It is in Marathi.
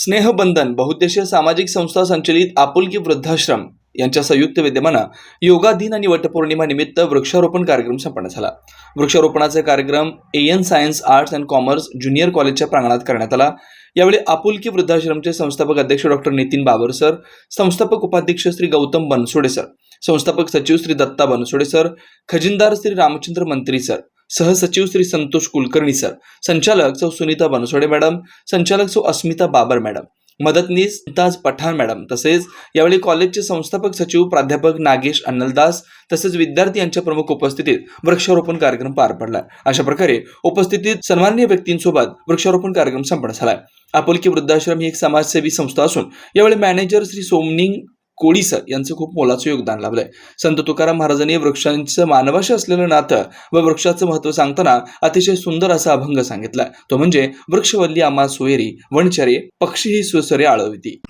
स्नेहबंधन बहुउद्देशीय सामाजिक संस्था संचलित आपुलकी वृद्धाश्रम यांच्या संयुक्त विद्यमाने योगा दिन आणि वटपौर्णिमा निमित्त वृक्षारोपण कार्यक्रम संपन्न झाला. वृक्षारोपणाचा कार्यक्रम AN science arts and commerce junior कॉलेजच्या प्रांगणात करण्यात आला. यावेळी आपुलकी वृद्धाश्रमचे संस्थापक अध्यक्ष डॉक्टर नितीन बाबर सर, संस्थापक उपाध्यक्ष श्री गौतम बनसोडे सर, संस्थापक सचिव श्री दत्ता बनसोडे सर, खजिनदार श्री रामचंद्र मंत्री सर, सहसचिव श्री संतोष कुलकर्णी सर, संचालक सौ सुनीता बनसोडे मॅडम, संचालक सौ अस्मिता बाबर मॅडम, मदतनीस मुमताज पठाण मॅडम तसेच यावेळी कॉलेजचे संस्थापक सचिव प्राध्यापक नागेश अन्नलदास तसेच विद्यार्थी यांच्या प्रमुख उपस्थितीत वृक्षारोपण कार्यक्रम पार पडला. अशा प्रकारे उपस्थितीत सन्माननीय व्यक्तींसोबत वृक्षारोपण कार्यक्रम संपन्न झाला. आपुलकी वृद्धाश्रम ही एक समाजसेवी संस्था असून यावेळी मॅनेजर श्री सोमनिंग कोळी सर यांचं खूप मोलाचं योगदान लाभलंय. संत तुकाराम महाराजांनी वृक्षांचं मानवाशी असलेलं नातं व वृक्षाचं महत्त्व सांगताना अतिशय सुंदर असा अभंग सांगितलाय. तो म्हणजे वृक्षवल्ली आम्हा सोयरी वनचरे पक्षी ही सुसरे आळविती.